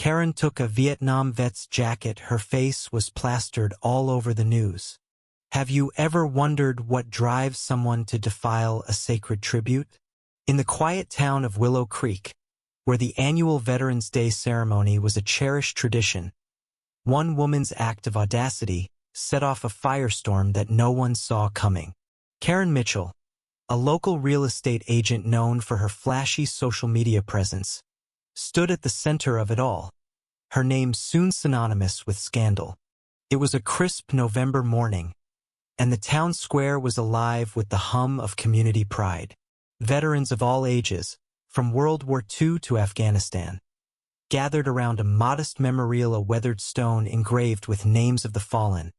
Karen took a Vietnam vet's jacket. Her face was plastered all over the news. Have you ever wondered what drives someone to defile a sacred tribute? In the quiet town of Willow Creek, where the annual Veterans Day ceremony was a cherished tradition, one woman's act of audacity set off a firestorm that no one saw coming. Karen Mitchell, a local real estate agent known for her flashy social media presence, stood at the center of it all, her name soon synonymous with scandal. It was a crisp November morning, and the town square was alive with the hum of community pride. Veterans of all ages, from World War II to Afghanistan, gathered around a modest memorial, a weathered stone engraved with names of the fallen,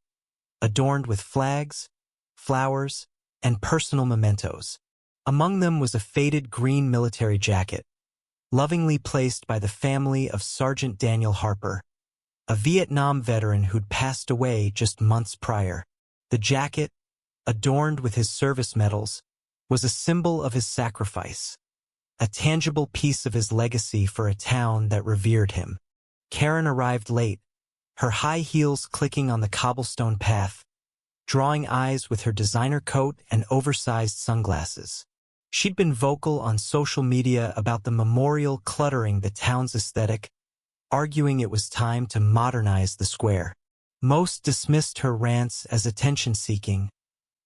adorned with flags, flowers, and personal mementos. Among them was a faded green military jacket, lovingly placed by the family of Sergeant Daniel Harper, a Vietnam veteran who'd passed away just months prior. The jacket, adorned with his service medals, was a symbol of his sacrifice, a tangible piece of his legacy for a town that revered him. Karen arrived late, her high heels clicking on the cobblestone path, drawing eyes with her designer coat and oversized sunglasses. She'd been vocal on social media about the memorial cluttering the town's aesthetic, arguing it was time to modernize the square. Most dismissed her rants as attention-seeking,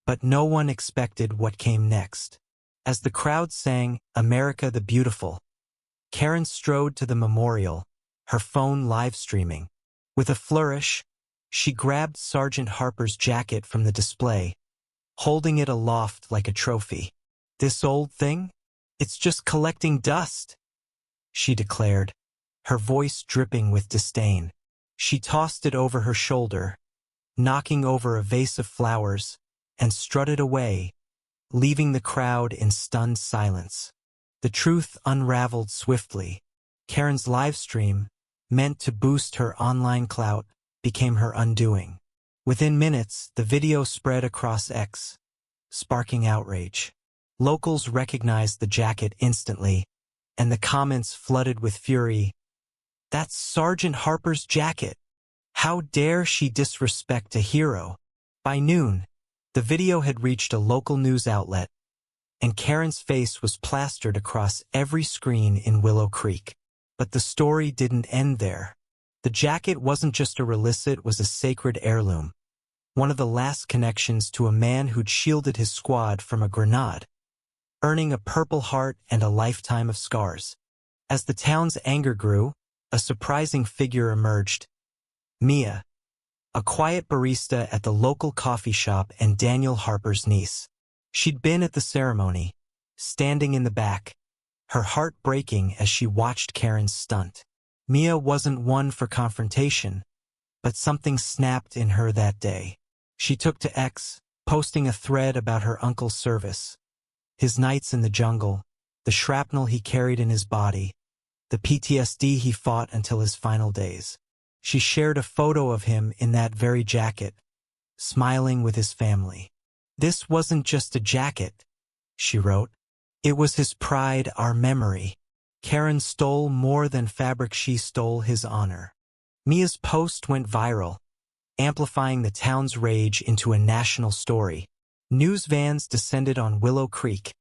but no one expected what came next. As the crowd sang "America the Beautiful," Karen strode to the memorial, her phone live-streaming. With a flourish, she grabbed Sergeant Harper's jacket from the display, holding it aloft like a trophy. "This old thing? It's just collecting dust," she declared, her voice dripping with disdain. She tossed it over her shoulder, knocking over a vase of flowers, and strutted away, leaving the crowd in stunned silence. The truth unraveled swiftly. Karen's live stream, meant to boost her online clout, became her undoing. Within minutes, the video spread across X, sparking outrage. Locals recognized the jacket instantly, and the comments flooded with fury. "That's Sergeant Harper's jacket. How dare she disrespect a hero?" By noon, the video had reached a local news outlet, and Karen's face was plastered across every screen in Willow Creek. But the story didn't end there. The jacket wasn't just a relic, it was a sacred heirloom, one of the last connections to a man who'd shielded his squad from a grenade, earning a Purple Heart and a lifetime of scars. As the town's anger grew, a surprising figure emerged. Mia, a quiet barista at the local coffee shop and Daniel Harper's niece. She'd been at the ceremony, standing in the back, her heart breaking as she watched Karen's stunt. Mia wasn't one for confrontation, but something snapped in her that day. She took to X, posting a thread about her uncle's service, his nights in the jungle, the shrapnel he carried in his body, the PTSD he fought until his final days. She shared a photo of him in that very jacket, smiling with his family. "This wasn't just a jacket," she wrote. "It was his pride, our memory." Karen stole more than fabric, she stole his honor. Mia's post went viral, amplifying the town's rage into a national story. News vans descended on Willow Creek,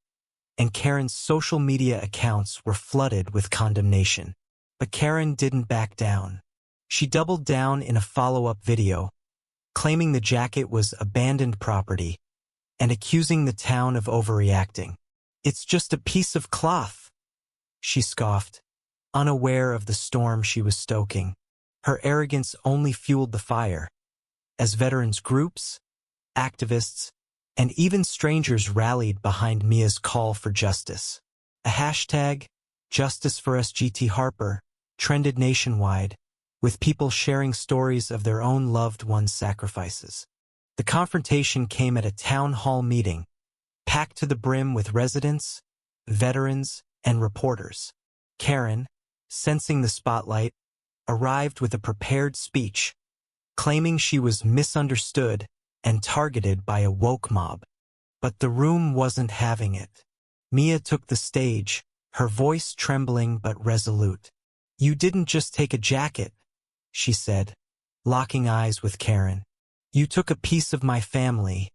and Karen's social media accounts were flooded with condemnation. But Karen didn't back down. She doubled down in a follow-up video, claiming the jacket was abandoned property and accusing the town of overreacting. "It's just a piece of cloth," she scoffed, unaware of the storm she was stoking. Her arrogance only fueled the fire, as veterans groups, activists, and even strangers rallied behind Mia's call for justice. A hashtag, Justice for SGT Harper, trended nationwide, with people sharing stories of their own loved ones' sacrifices. The confrontation came at a town hall meeting, packed to the brim with residents, veterans, and reporters. Karen, sensing the spotlight, arrived with a prepared speech, claiming she was misunderstood and targeted by a woke mob. But the room wasn't having it. Mia took the stage, her voice trembling but resolute. "You didn't just take a jacket," she said, locking eyes with Karen. "You took a piece of my family,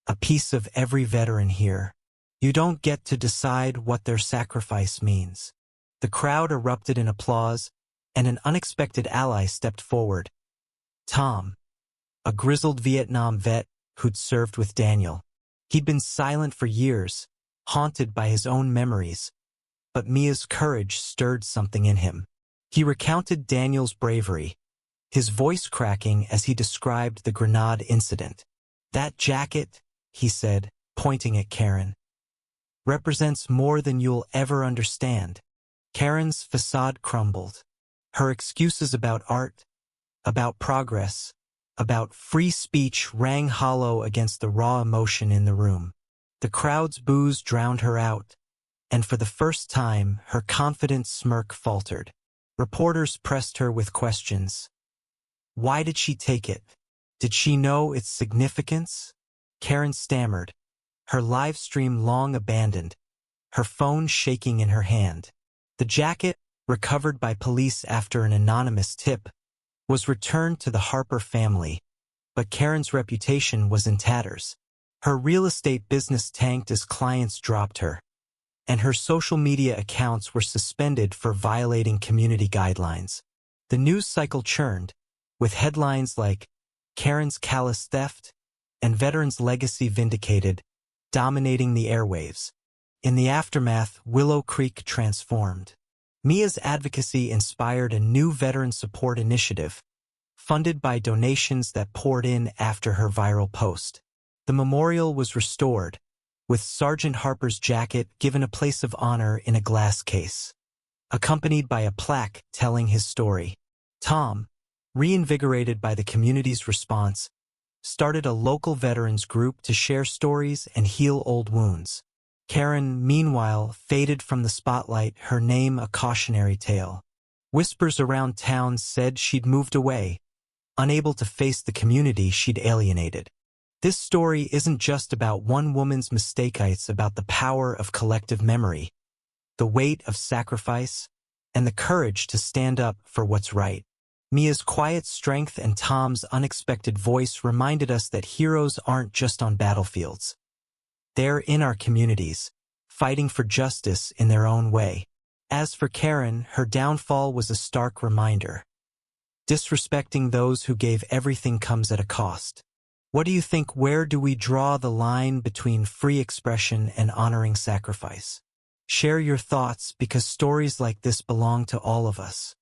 a piece of every veteran here. You don't get to decide what their sacrifice means." The crowd erupted in applause, and an unexpected ally stepped forward. Tom, a grizzled Vietnam vet who'd served with Daniel. He'd been silent for years, haunted by his own memories, but Mia's courage stirred something in him. He recounted Daniel's bravery, his voice cracking as he described the Grenade incident. "That jacket," he said, pointing at Karen, "represents more than you'll ever understand." Karen's facade crumbled. Her excuses about art, about progress, about free speech rang hollow against the raw emotion in the room. The crowd's boos drowned her out, and for the first time her confident smirk faltered. Reporters pressed her with questions. Why did she take it? Did she know its significance? Karen stammered, her live stream long abandoned, her phone shaking in her hand. The jacket, recovered by police after an anonymous tip, was returned to the Harper family, but Karen's reputation was in tatters. Her real estate business tanked as clients dropped her, and her social media accounts were suspended for violating community guidelines. The news cycle churned, with headlines like "Karen's Callous Theft" and "Veteran's Legacy Vindicated" dominating the airwaves. In the aftermath, Willow Creek transformed. Mia's advocacy inspired a new veteran support initiative, funded by donations that poured in after her viral post. The memorial was restored, with Sergeant Harper's jacket given a place of honor in a glass case, accompanied by a plaque telling his story. Tom, reinvigorated by the community's response, started a local veterans group to share stories and heal old wounds. Karen, meanwhile, faded from the spotlight, her name a cautionary tale. Whispers around town said she'd moved away, unable to face the community she'd alienated. This story isn't just about one woman's mistake, it's about the power of collective memory, the weight of sacrifice, and the courage to stand up for what's right. Mia's quiet strength and Tom's unexpected voice reminded us that heroes aren't just on battlefields. They're in our communities, fighting for justice in their own way. As for Karen, her downfall was a stark reminder. Disrespecting those who gave everything comes at a cost. What do you think? Where do we draw the line between free expression and honoring sacrifice? Share your thoughts, because stories like this belong to all of us.